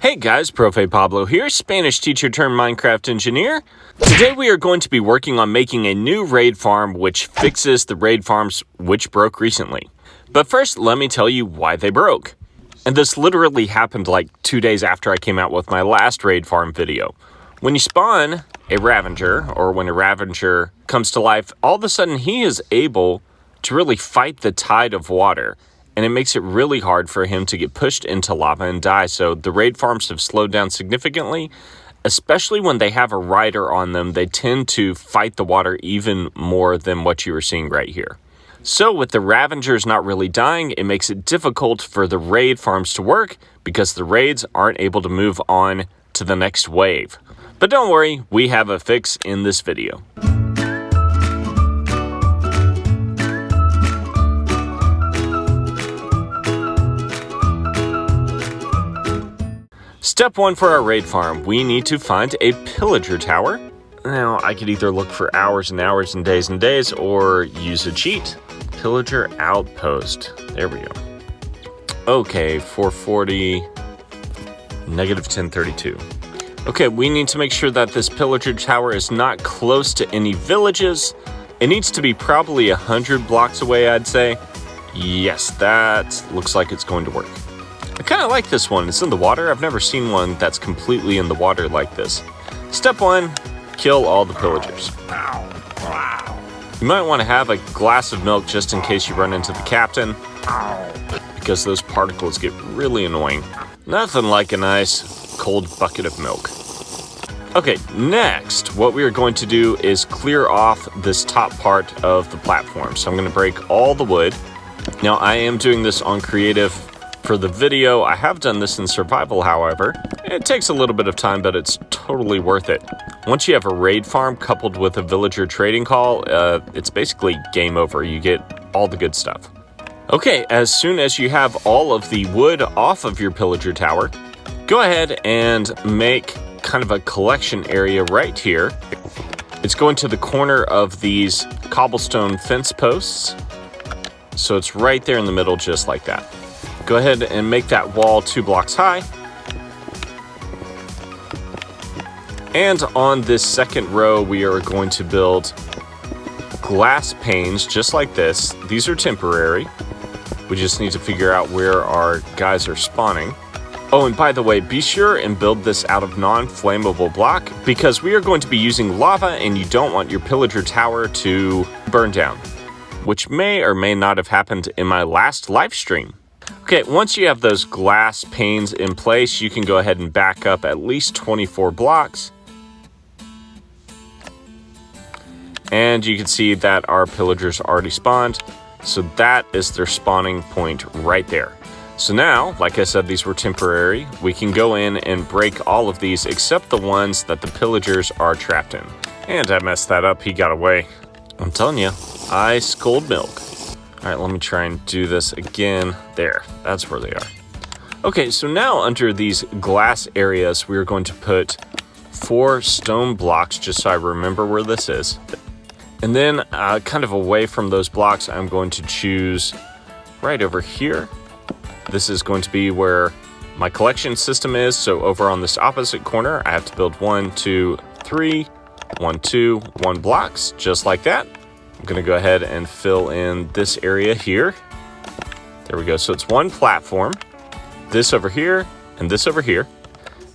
Hey guys, Profe Pablo here, Spanish teacher turned Minecraft engineer. Today we are going to be working on making a new raid farm which fixes the raid farms which broke recently. But first, let me tell you why they broke. And this literally happened like 2 days after I came out with my last raid farm video. When you spawn a Ravager, or when a Ravager comes to life, all of a sudden he is able to really fight the tide of water. And it makes it really hard for him to get pushed into lava and die. So the raid farms have slowed down significantly, especially when they have a rider on them. They tend to fight the water even more than what you are seeing right here. So with the Ravagers not really dying, it makes it difficult for the raid farms to work because the raids aren't able to move on to the next wave. But don't worry, we have a fix in this video. Step 1 for our raid farm, we need to find a pillager tower. Now, I could either look for hours and hours and days, or use a cheat. Pillager outpost. There we go. Okay, 440, negative 1032. Okay, we need to make sure that this pillager tower is not close to any villages. It needs to be probably 100 blocks away, I'd say. Yes, that looks like it's going to work. I kind of like this one. It's in the water. I've never seen one that's completely in the water like this. Step 1, kill all the pillagers. You might want to have a glass of milk just in case you run into the captain, because those particles get really annoying. Nothing like a nice cold bucket of milk. Okay, next, what we are going to do is clear off this top part of the platform. So I'm going to break all the wood. Now, I am doing this on creative for the video. I have done this in survival, however. It takes a little bit of time, but it's totally worth it. Once you have a raid farm coupled with a villager trading call, it's basically game over. You get all the good stuff. Okay, as soon as you have all of the wood off of your pillager tower, go ahead and make kind of a collection area right here. It's going to the corner of these cobblestone fence posts. So it's right there in the middle, just like that. Go ahead and make that wall 2 blocks high. And on this second row, we are going to build glass panes just like this. These are temporary. We just need to figure out where our guys are spawning. Oh, and by the way, be sure and build this out of non-flammable block because we are going to be using lava and you don't want your pillager tower to burn down, which may or may not have happened in my last live stream. Okay, once you have those glass panes in place, you can go ahead and back up at least 24 blocks. And you can see that our pillagers already spawned. So that is their spawning point right there. So now, like I said, these were temporary. We can go in and break all of these except the ones that the pillagers are trapped in. And I messed that up. He got away. I'm telling you, ice cold milk. All right, let me try and do this again. There, that's where they are. Okay, so now under these glass areas, we're going to put 4 stone blocks, just so I remember where this is. And then kind of away from those blocks, I'm going to choose right over here. This is going to be where my collection system is. So over on this opposite corner, I have to build 1, 2, 3, 1, 2, 1 blocks, just like that. I'm going to go ahead and fill in this area here. There we go. So it's 1 platform, this over here, and this over here.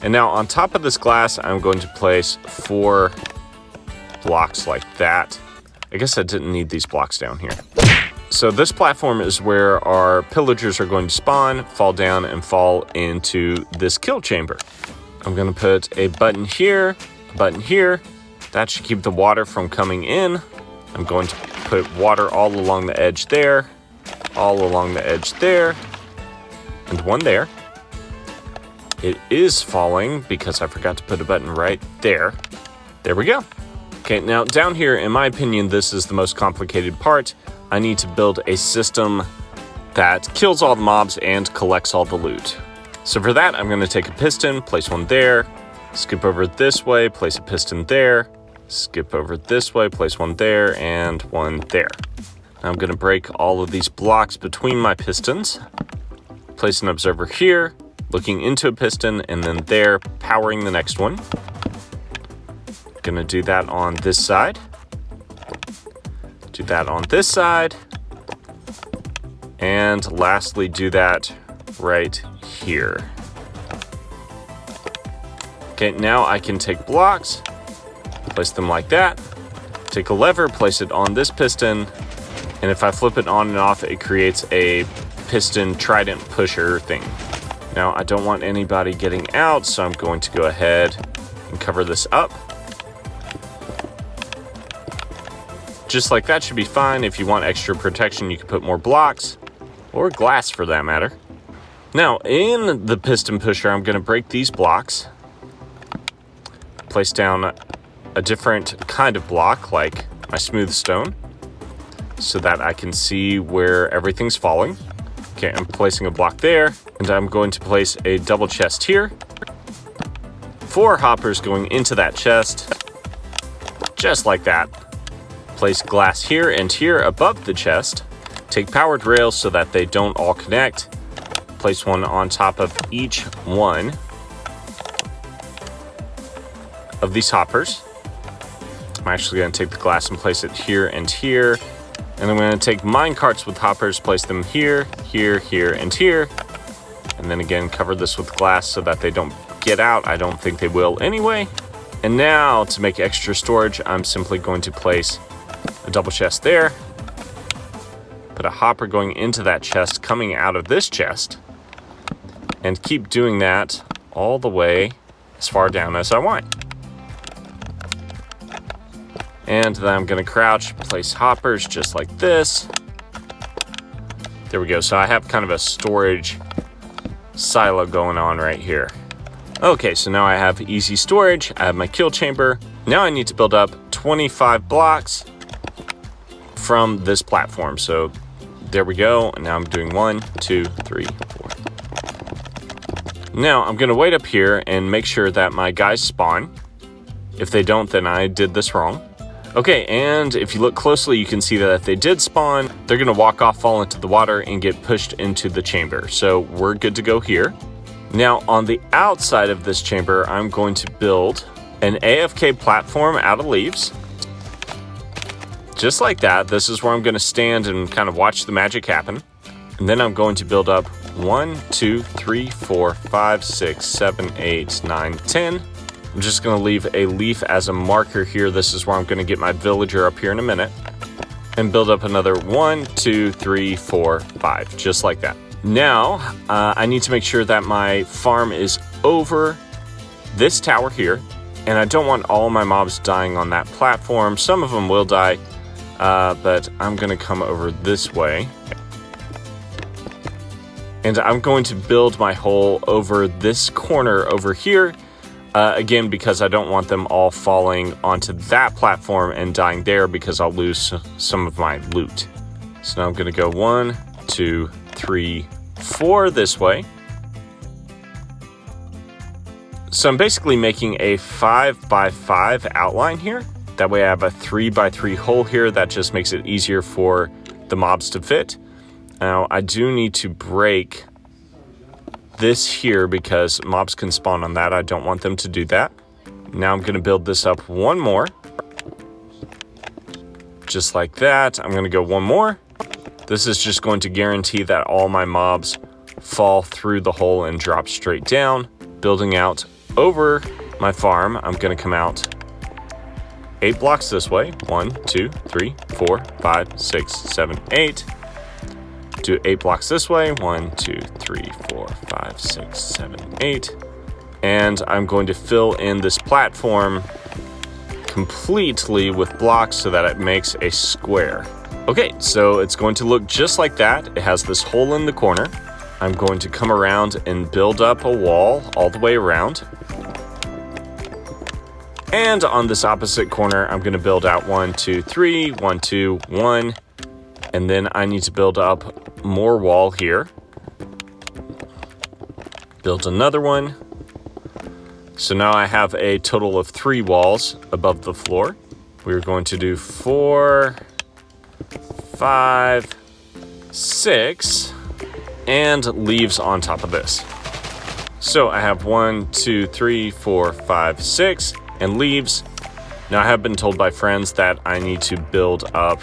And now on top of this glass, I'm going to place 4 blocks like that. I guess I didn't need these blocks down here. So this platform is where our pillagers are going to spawn, fall down, and fall into this kill chamber. I'm going to put a button here, a button here. That should keep the water from coming in. I'm going to put water all along the edge there, all along the edge there, and 1 there. It is falling because I forgot to put a button right there. There we go. Okay, now down here, in my opinion, this is the most complicated part. I need to build a system that kills all the mobs and collects all the loot. So for that, I'm going to take a piston, place 1 there, skip over this way, place a piston there, skip over this way, place 1 there, and 1 there. Now I'm going to break all of these blocks between my pistons, place an observer here, looking into a piston, and then there, powering the next one. Gonna do that on this side. Do that on this side. And lastly, do that right here. Okay, now I can take blocks, place them like that, take a lever, place it on this piston, and if I flip it on and off, it creates a piston trident pusher thing. Now, I don't want anybody getting out, so I'm going to go ahead and cover this up. Just like that should be fine. If you want extra protection, you can put more blocks, or glass for that matter. Now, in the piston pusher, I'm going to break these blocks, place down a different kind of block, like my smooth stone, so that I can see where everything's falling. Okay, I'm placing a block there, and I'm going to place a double chest here. 4 hoppers going into that chest, just like that. Place glass here and here above the chest. Take powered rails so that they don't all connect. Place one on top of each one of these hoppers. I'm actually going to take the glass and place it here and here. And I'm going to take mine carts with hoppers, place them here, here, here, and here. And then again, cover this with glass so that they don't get out. I don't think they will anyway. And now to make extra storage, I'm simply going to place a double chest there. Put a hopper going into that chest, coming out of this chest. And keep doing that all the way as far down as I want. And then I'm going to crouch, place hoppers just like this. There we go. So I have kind of a storage silo going on right here. Okay, so now I have easy storage. I have my kill chamber. Now I need to build up 25 blocks from this platform. So there we go. And now I'm doing 1, 2, 3, 4. Now I'm going to wait up here and make sure that my guys spawn. If they don't, then I did this wrong. Okay, and if you look closely, you can see that if they did spawn, they're going to walk off, fall into the water, and get pushed into the chamber. So we're good to go here. Now, on the outside of this chamber, I'm going to build an AFK platform out of leaves. Just like that. This is where I'm going to stand and kind of watch the magic happen. And then I'm going to build up 1, 2, 3, 4, 5, 6, 7, 8, 9, 10. I'm just going to leave a leaf as a marker here. This is where I'm going to get my villager up here in a minute. And build up another 1, 2, 3, 4, 5, just like that. Now, I need to make sure that my farm is over this tower here. And I don't want all my mobs dying on that platform. Some of them will die, but I'm going to come over this way. And I'm going to build my hole over this corner over here. Again, because I don't want them all falling onto that platform and dying there because I'll lose some of my loot. So now I'm going to go 1, 2, 3, 4 this way. So I'm basically making a 5x5 outline here. That way I have a 3x3 hole here. That just makes it easier for the mobs to fit. Now I do need to break this here because mobs can spawn on that. I don't want them to do that. Now I'm going to build this up one more. Just like that. I'm going to go one more. This is just going to guarantee that all my mobs fall through the hole and drop straight down. Building out over my farm, I'm going to come out 8 blocks this way. 1, 2, 3, 4, 5, 6, 7, 8. Do 8 blocks this way. 1, 2, 3, 4, 5, 6, 7, 8. And I'm going to fill in this platform completely with blocks so that it makes a square. Okay, so it's going to look just like that. It has this hole in the corner. I'm going to come around and build up a wall all the way around. And on this opposite corner, I'm going to build out 1, 2, 3, 1, 2, 1. And then I need to build up more wall here. Build another one. So now I have a total of 3 walls above the floor. We're going to do 4, 5, 6, and leaves on top of this. So I have 1, 2, 3, 4, 5, 6, and leaves. Now I have been told by friends that I need to build up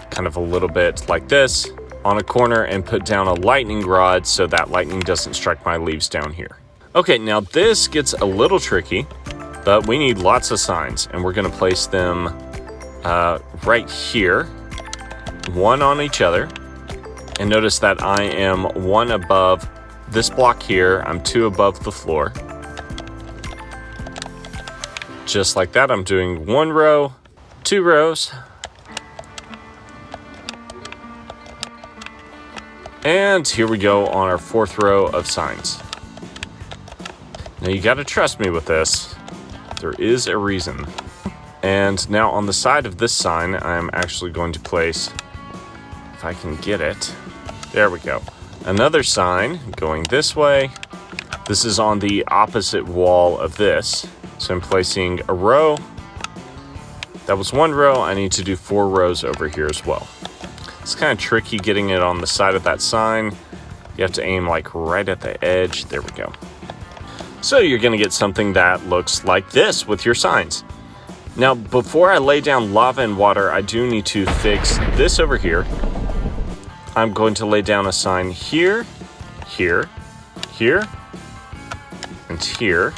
kind of a little bit like this on a corner and put down a lightning rod so that lightning doesn't strike my leaves down here. Okay, now this gets a little tricky, but we need lots of signs, and we're gonna place them right here, one on each other. And notice that I am one above this block here, I'm 2 above the floor. Just like that, I'm doing 1 row, 2 rows. And here we go on our 4th row of signs. Now you gotta trust me with this. There is a reason. And now on the side of this sign, I'm actually going to place, if I can get it, there we go. Another sign going this way. This is on the opposite wall of this. So I'm placing a row. That was 1 row. I need to do 4 rows over here as well. It's kind of tricky getting it on the side of that sign. You have to aim like right at the edge. There we go. So you're gonna get something that looks like this with your signs. Now, before I lay down lava and water, I do need to fix this over here. I'm going to lay down a sign here, here, here, and here.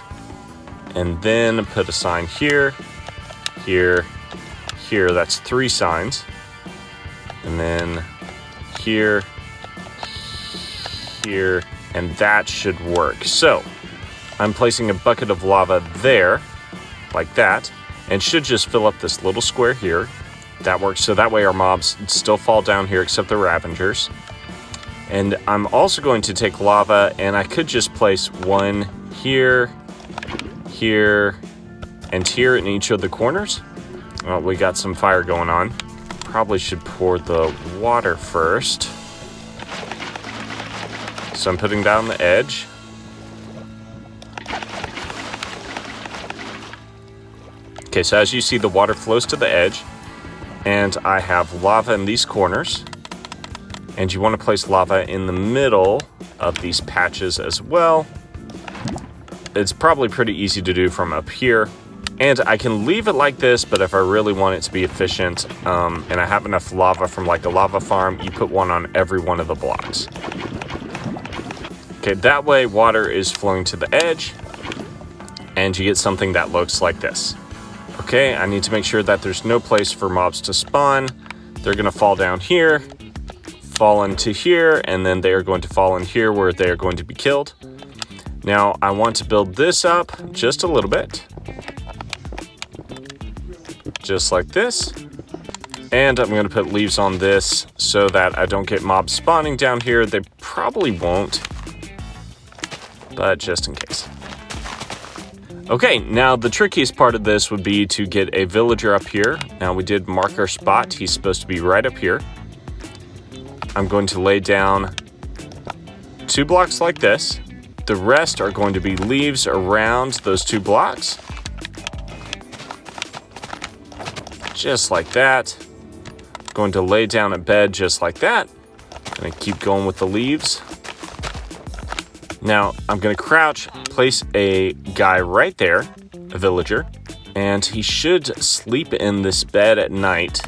And then put a sign here, here, here. That's 3 signs. And then here, here, and that should work. So I'm placing a bucket of lava there, like that, and should just fill up this little square here. That works, so that way our mobs still fall down here except the Ravengers. And I'm also going to take lava, and I could just place 1 here, here, and here in each of the corners. Well, we got some fire going on. Probably should pour the water first. So I'm putting that on the edge. Okay, so as you see, the water flows to the edge, and I have lava in these corners. And you want to place lava in the middle of these patches as well. It's probably pretty easy to do from up here. And I can leave it like this, but if I really want it to be efficient, and I have enough lava from like a lava farm, you put 1 on every one of the blocks. Okay, that way water is flowing to the edge, and you get something that looks like this. Okay, I need to make sure that there's no place for mobs to spawn. They're gonna fall down here, fall into here, and then they are going to fall in here where they are going to be killed. Now, I want to build this up just a little bit. Just like this. And I'm gonna put leaves on this so that I don't get mobs spawning down here. They probably won't, but just in case. Okay, now the trickiest part of this would be to get a villager up here. Now we did mark our spot. He's supposed to be right up here. I'm going to lay down 2 blocks like this. The rest are going to be leaves around those 2 blocks. Just like that. Going to lay down a bed just like that. Gonna keep going with the leaves. Now, I'm gonna crouch, place a guy right there, a villager, and he should sleep in this bed at night.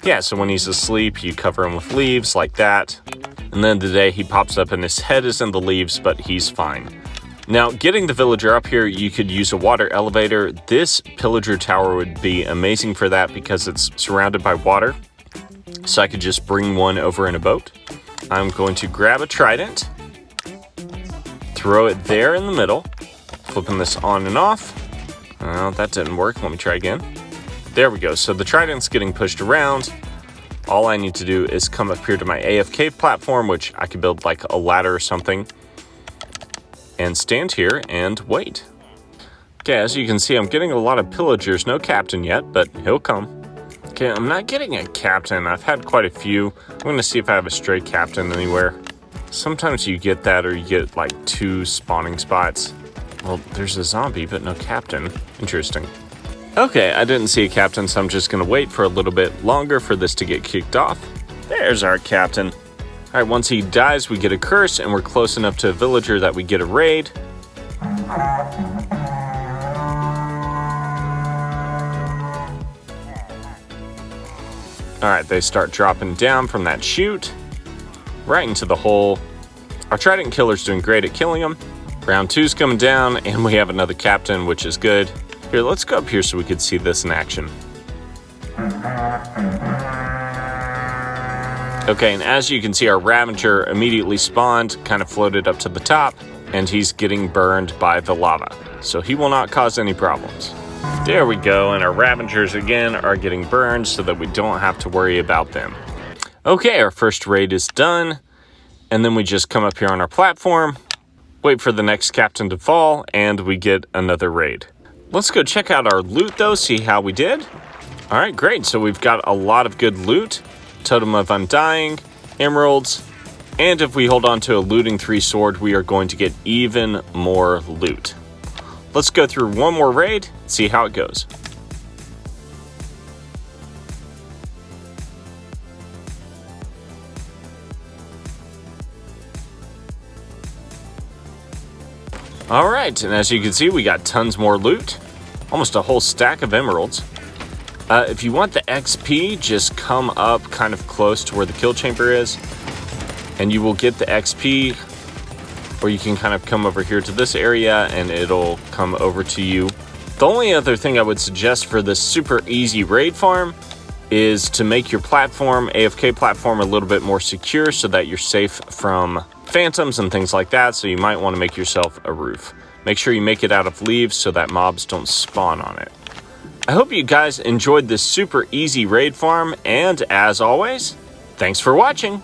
Yeah, so when he's asleep, you cover him with leaves like that. And then the day he pops up and his head is in the leaves, but he's fine. Now, getting the villager up here, you could use a water elevator. This pillager tower would be amazing for that because it's surrounded by water. So I could just bring 1 over in a boat. I'm going to grab a trident, throw it there in the middle, flipping this on and off. Well, that didn't work. Let me try again. There we go. So the trident's getting pushed around. All I need to do is come up here to my AFK platform, which I could build like a ladder or something, and stand here and wait. Okay, as you can see, I'm getting a lot of pillagers. No captain yet, but he'll come. Okay, I'm not getting a captain. I've had quite a few. I'm going to see if I have a stray captain anywhere. Sometimes you get that, or you get like 2 spawning spots. Well, there's a zombie, but no captain. Interesting. Okay, I didn't see a captain, so I'm just gonna wait for a little bit longer for this to get kicked off. There's our captain. All right, once he dies, we get a curse, and we're close enough to a villager that we get a raid. All right, they start dropping down from that chute right into the hole. Our trident killer's doing great at killing them. Round 2's coming down, and we have another captain, which is good. Here, let's go up here so we can see this in action. Okay, and as you can see, our Ravager immediately spawned, kind of floated up to the top, and he's getting burned by the lava. So he will not cause any problems. There we go, and our Ravagers again are getting burned so that we don't have to worry about them. Okay, our first raid is done, and then we just come up here on our platform, wait for the next captain to fall, and we get another raid. Let's go check out our loot though, see how we did. All right, great, so we've got a lot of good loot. Totem of Undying, emeralds, and if we hold on to a looting 3 sword, we are going to get even more loot. Let's go through one more raid, see how it goes. All right, and as you can see, we got tons more loot, almost a whole stack of emeralds. If you want the XP, just come up kind of close to where the kill chamber is, and you will get the XP, or you can kind of come over here to this area and it'll come over to you. The only other thing I would suggest for this super easy raid farm is to make your platform, AFK platform, a little bit more secure so that you're safe from phantoms and things like that, so you might want to make yourself a roof. Make sure you make it out of leaves so that mobs don't spawn on it. I hope you guys enjoyed this super easy raid farm, and as always, thanks for watching!